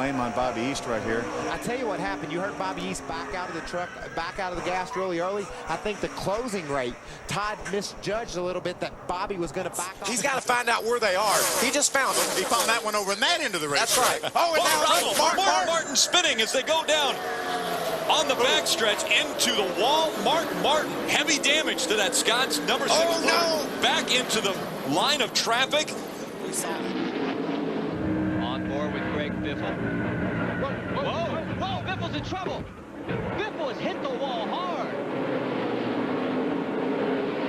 blame on Bobby East right here. I tell you what happened. You heard Bobby East back out of the truck, back out of the gas really early. I think the closing rate, Todd misjudged a little bit that Bobby was going to back off. He's got to find out where they are. He just found them. He found that one over in that end of the race. That's right. Oh, and now Martin spinning as they go down on the backstretch into the wall. Martin, heavy damage to that Scott's number 6. Oh, no. Back into the line of traffic. On board with Greg Biffle. Whoa, Biffle's in trouble. Biffle has hit the wall hard.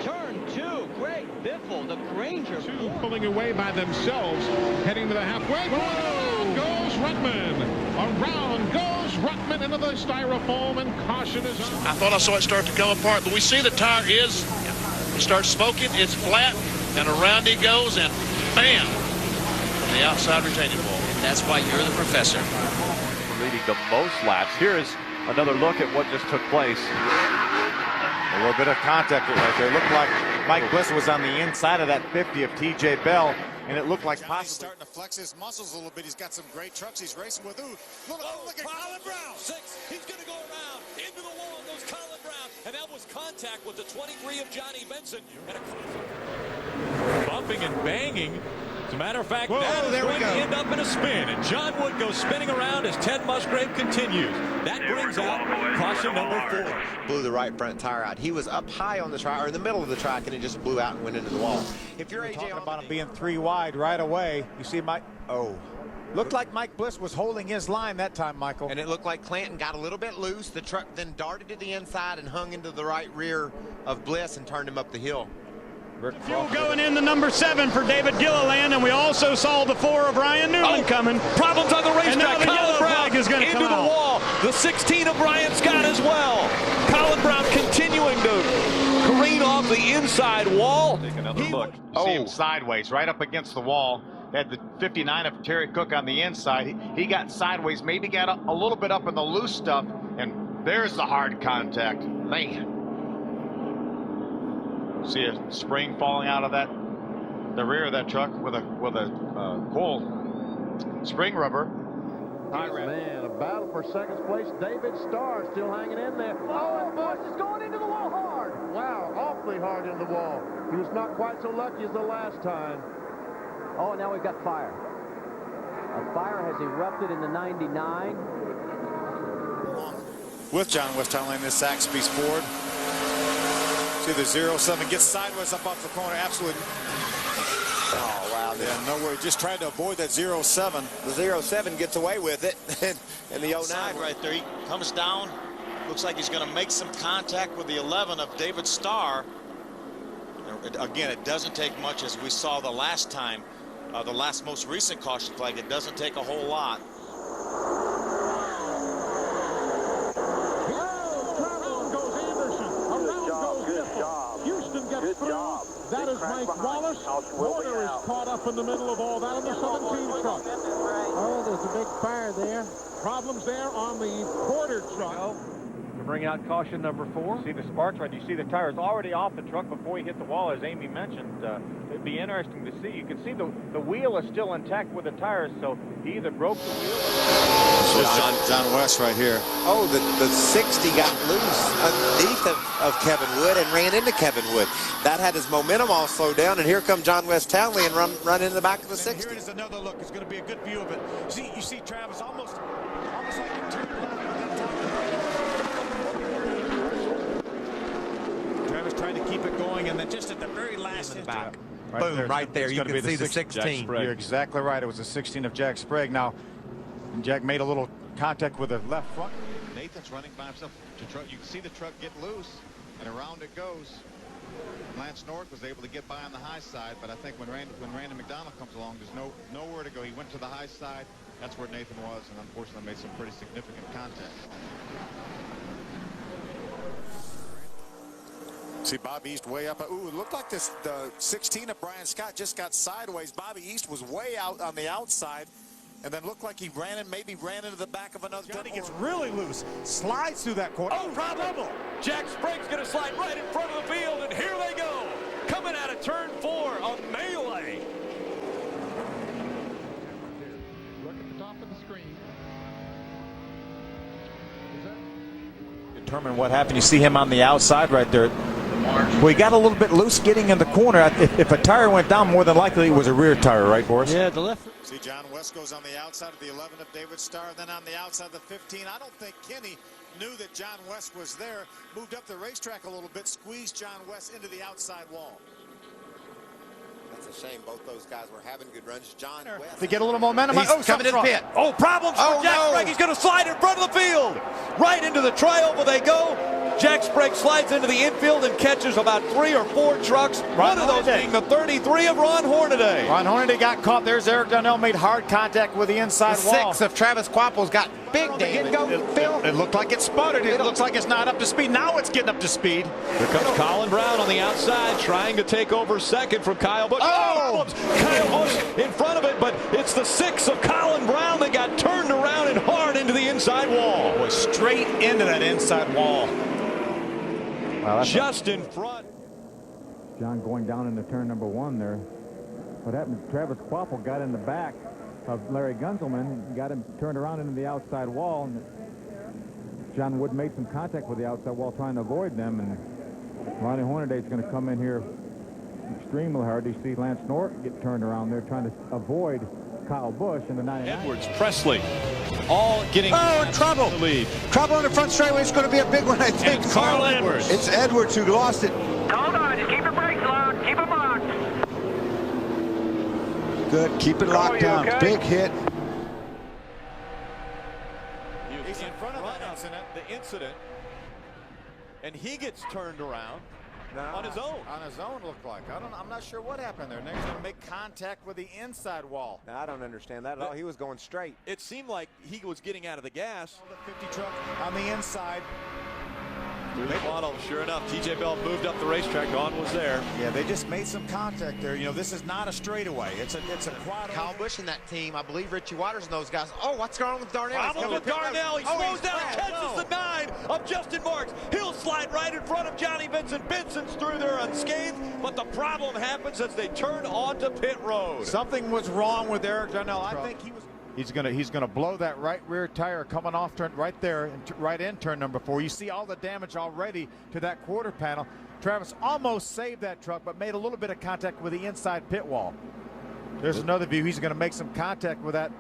Turn 2, Greg Biffle, the Granger. Two pulling away by themselves, heading to the halfway point. Around goes Ruttman. Around goes Ruttman into the styrofoam, and caution is on. I thought I saw it start to come apart, but we see the tire it starts smoking, it's flat, and around he goes, and bam, from the outside retaining wall. And that's why you're the professor. Leading the most laps. Here's another look at what just took place. A little bit of contact right there. Looked like Mike Bliss was on the inside of that 50 of TJ Bell, and it looked like Johnny's starting to flex his muscles a little bit. He's got some great trucks he's racing with. Ooh, look at Colin Brown. 6. He's going to go around into the wall and goes Colin Brown, and that was contact with the 23 of Johnny Benson. And bumping and banging. As a matter of fact, that is going to end up in a spin, and John Wood goes spinning around as Ted Musgrave continues. That brings out caution number 4. Blew the right front tire out. He was up high on the track, or in the middle of the track, and it just blew out and went into the wall. If you're AJ, talking about him being 3 wide right away, you see Mike. Oh, looked like Mike Bliss was holding his line that time, Michael. And it looked like Clanton got a little bit loose. The truck then darted to the inside and hung into the right rear of Bliss and turned him up the hill. Fuel going in the number 7 for David Gilliland, and we also saw the 4 of Ryan Newman coming. Problems on the racetrack. And now the yellow flag is going to come into the out. wall. The 16 of Brian Scott as well. Colin Brown continuing to careen off the inside wall. Take another look. See him sideways, right up against the wall. Had the 59 of Terry Cook on the inside. He got sideways, maybe got a little bit up in the loose stuff, and there's the hard contact. Man. See a spring falling out of the rear of that truck with a coil spring rubber. Man, a battle for second place. David Starr still hanging in there. Oh, and Bush is going into the wall hard. Wow, awfully hard in the wall. He was not quite so lucky as the last time. Oh, now we've got fire. A fire has erupted in the 99. With John West Thailand, this Saxby's Ford. See the 07 gets sideways up off the corner. Absolutely. Oh, wow. Yeah, nowhere. Just trying to avoid that 07. The 07 gets away with it. And the 09 right there, he comes down. Looks like he's going to make some contact with the 11 of David Starr. Again, it doesn't take much, as we saw the last time, the most recent caution flag. It doesn't take a whole lot. That is Mike Wallace. Porter is caught up in the middle of all that in the 17 truck. Oh, there's a big fire there. Problems there on the Porter truck. To bring out caution number 4. See the sparks right. You see the tires already off the truck before he hit the wall, as Amy mentioned. It'd be interesting to see. You can see the wheel is still intact with the tires, so he either broke the wheel. John West right here. Oh, the 60 got loose underneath of Kevin Wood and ran into Kevin Wood. That had his momentum all slowed down, and here come John West Townley and run into the back of the 60. Here it is, another look. It's going to be a good view of it. You see Travis almost like he turned around at that time. Travis trying to keep it going, and then just at the very last hit. Back. Boom, right there. You can see the 16. You're exactly right. It was a 16 of Jack Sprague. Now, Jack made a little contact with the left front. Nathan's running by himself. You can see the truck get loose, and around it goes. Lance North was able to get by on the high side, but I think when Randy McDonald comes along, there's nowhere to go. He went to the high side. That's where Nathan was, and unfortunately made some pretty significant contact. See Bobby East way up. Ooh, it looked like the 16 of Brian Scott just got sideways. Bobby East was way out on the outside, and then looked like he maybe ran into the back of another. Johnny gets really loose, slides through that corner. Oh, problem! Jack Sprague's going to slide right in front of the field, and here they go. Coming out of turn 4, a melee. Look at the top of the screen. determine what happened. You see him on the outside right there. Well, he got a little bit loose getting in the corner. If a tire went down, more than likely it was a rear tire, right, Boris? Yeah, the left. See, John West goes on the outside of the 11 of David Starr, then on the outside of the 15. I don't think Kenny knew that John West was there. Moved up the racetrack a little bit, squeezed John West into the outside wall. That's a shame. Both those guys were having good runs. John West. To get a little momentum. He's coming in pit. Oh, problems for Jack Sprague. He's going to slide in front of the field. Right into the trioval they go. Jack Sprague slides into the infield and catches about 3 or 4 trucks. One of those being the 33 of Ron Hornaday. Ron Hornaday got caught. There's Eric Darnell, made hard contact with the inside wall. 6 of Travis Quapple's got big damage. It looked like it sputtered. It looks like it's not up to speed. Now it's getting up to speed. Here comes Colin Brown on the outside, trying to take over second from Kyle Busch. Oh! Kyle Busch in front of it, but it's the 6 of Colin Brown that got turned around and hard into the inside wall. Boy, straight into that inside wall. Wow, just in front. John going down into turn number 1 there. What happened? Travis Quapple got in the back of Larry Gunzelman, got him turned around into the outside wall, and John Wood made some contact with the outside wall trying to avoid them, and Ronnie Hornaday is going to come in here extremely hard. You see Lance Norton get turned around there trying to avoid Kyle Busch in the 99. Edwards, Presley, all getting in trouble. The lead. Trouble in the front straightaway. It's going to be a big one, I think. And Carl Edwards. It's Edwards who lost it. Hold on, just keep your brakes locked. Keep them locked. Good. Keep it locked down. Okay? Big hit. He's in front of the incident, and he gets turned around on his own. On his own, looked like. I'm not sure what happened there. Next, going to make contact with the inside wall. Now, I don't understand that at all. He was going straight. It seemed like he was getting out of the gas. The 50 truck on the inside. Through the funnel, sure enough, TJ Bell moved up the racetrack. Dawn was there. Yeah, they just made some contact there. You know, this is not a straightaway. It's a quad. Kyle Busch and that team, I believe Richie Waters and those guys. Oh, what's going on with Darnell? Problem with Darnell. He slows down and catches the 9 of Justin Marks. He'll slide right in front of Johnny Vincent. Vincent's through there unscathed, but the problem happens as they turn onto pit road. Something was wrong with Eric Darnell. I think he was. He's gonna blow that right rear tire coming off turn right there, right in turn number 4. You see all the damage already to that quarter panel. Travis almost saved that truck, but made a little bit of contact with the inside pit wall. There's another view. He's gonna make some contact with that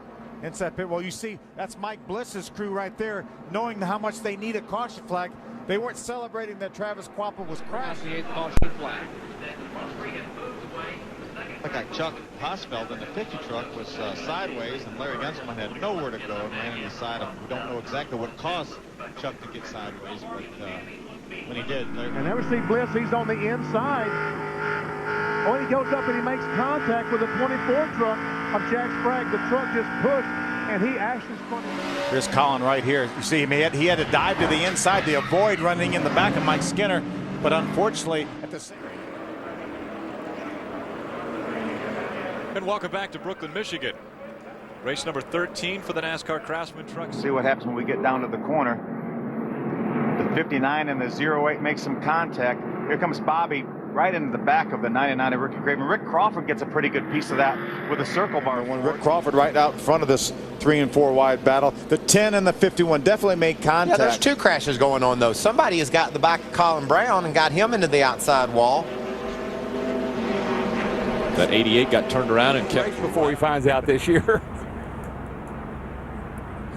inside pit wall. You see, that's Mike Bliss's crew right there, knowing how much they need a caution flag. They weren't celebrating that Travis Quapple was crashed. Looked like Chuck Hosfeld in the 50 truck was sideways, and Larry Gunzelman had nowhere to go and ran on the side of him. We don't know exactly what caused Chuck to get sideways, but when he did. And never see Bliss. He's on the inside. Oh, he goes up and he makes contact with the 24 truck of Jack Sprague. The truck just pushed, and he actually spun. Here's Colin right here. You see him. He had to dive to the inside to avoid running in the back of Mike Skinner, but unfortunately, at the same. And welcome back to Brooklyn, Michigan. Race number 13 for the NASCAR Craftsman truck. See what happens when we get down to the corner. The 59 and the 08 make some contact. Here comes Bobby right into the back of the 99 of Ricky Craven. Rick Crawford gets a pretty good piece of that with a circle bar. Rick Crawford right out in front of this 3 and 4 wide battle. The 10 and the 51 definitely made contact. Yeah, there's 2 crashes going on, though. Somebody has got the back of Colin Brown and got him into the outside wall. That 88 got turned around and kept before he finds out this year.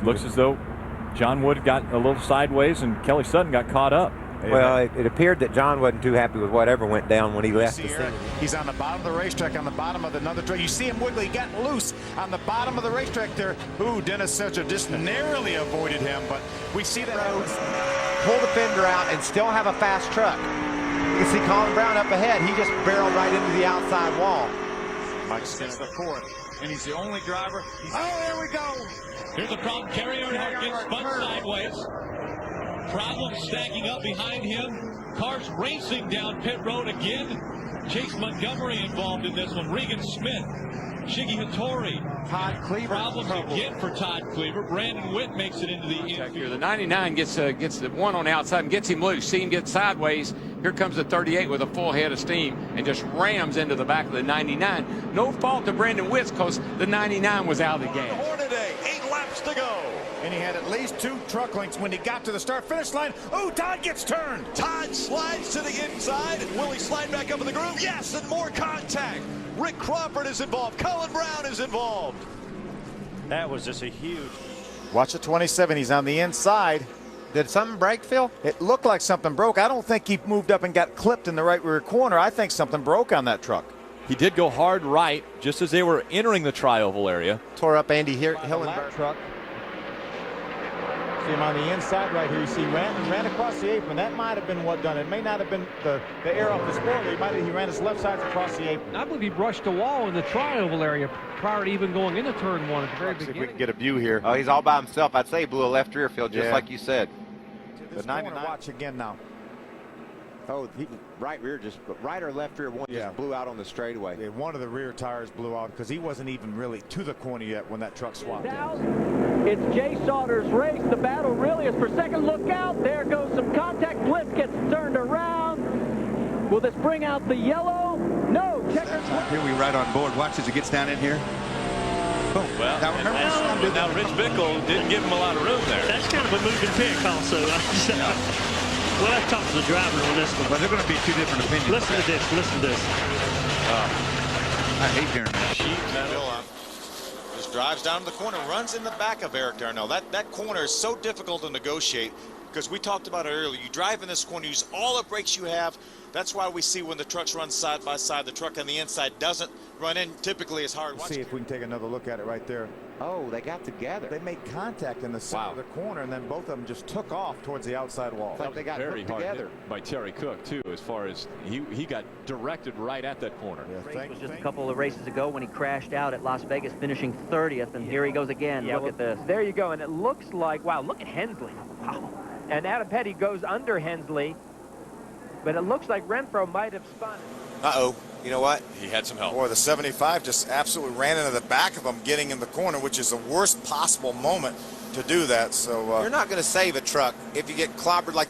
Looks as though John Wood got a little sideways and Kelly Sutton got caught up. Well, it appeared that John wasn't too happy with whatever went down when he left the scene. He's on the bottom of the racetrack, on the bottom of another track. You see him wiggle. He got loose on the bottom of the racetrack there. Ooh, Dennis Setzer just narrowly avoided him, but we see that. Pull the fender out and still have a fast truck. You can see Colin Brown up ahead. He just barreled right into the outside wall. Mike Skinner the 4th, and he's the only driver. Oh, there we go. Here's a problem. Kerry Earnhardt gets spun sideways. Problem stacking up behind him. Cars racing down pit road again. Chase Montgomery involved in this one. Regan Smith. Shiggy Hattori. Todd Cleaver. Problems again for Todd Cleaver. Brandon Witt makes it into the infield. The 99 gets the one on the outside and gets him loose. See him get sideways. Here comes the 38 with a full head of steam and just rams into the back of the 99. No fault to Brandon Witt because the 99 was out of the gas. Hornaday, 8 laps laps to go. And he had at least 2 truck links when he got to the start-finish line. Oh, Todd gets turned. Todd slides to the inside. Will he slide back up in the groove? Yes, and more contact. Rick Crawford is involved. Colin Brown is involved. That was just a huge. Watch the 27. He's on the inside. Did something break, Phil? It looked like something broke. I don't think he moved up and got clipped in the right rear corner. I think something broke on that truck. He did go hard right just as they were entering the tri-oval area. Tore up Andy Hillenberg. Truck. See him on the inside right here. You see ran across the apron. That might have been what done it. It may not have been the air off the spoiler. He ran his left side across the apron. I believe he brushed the wall in the tri-oval area prior to even going into turn 1 at the very beginning. See if we can get a view here. Oh, he's all by himself. I'd say he blew a left rear, Phil, just like you said. The 99. Watch again now. Oh, right rear right or left rear one just blew out on the straightaway. Yeah, one of the rear tires blew out because he wasn't even really to the corner yet when that truck swapped. It's Jay Sauter's race. The battle really is for second. Look out. There goes some contact. Blitz gets turned around. Will this bring out the yellow? No. Checkers. Here we right on board. Watch as he gets down in here. Well, now Rich Bickle didn't give him a lot of room there. That's kind of a moving pick also. We'll have to talk to the driver on this one. But they're going to be 2 different opinions. Listen to this. Listen to this. I hate hearing that. Just drives down to the corner, runs in the back of Eric Darnell. That corner is so difficult to negotiate because we talked about it earlier. You drive in this corner, use all the brakes you have. That's why we see when the trucks run side by side, the truck on the inside doesn't run in typically as hard. Let's see if we can take another look at it right there. Oh, they got together. They made contact in the center of the corner, and then both of them just took off towards the outside wall. Like they got very hard together by Terry Cook too, as far as he got directed right at that corner. It was just a couple of races ago when he crashed out at Las Vegas, finishing 30th, and here he goes again. Look at this. There you go, and it looks like, wow, look at Hensley. Wow. And Adam Petty goes under Hensley, but it looks like Renfro might have spun. Uh-oh. You know what? He had some help. Boy, the 75 just absolutely ran into the back of him, getting in the corner, which is the worst possible moment to do that. So you're not going to save a truck if you get clobbered like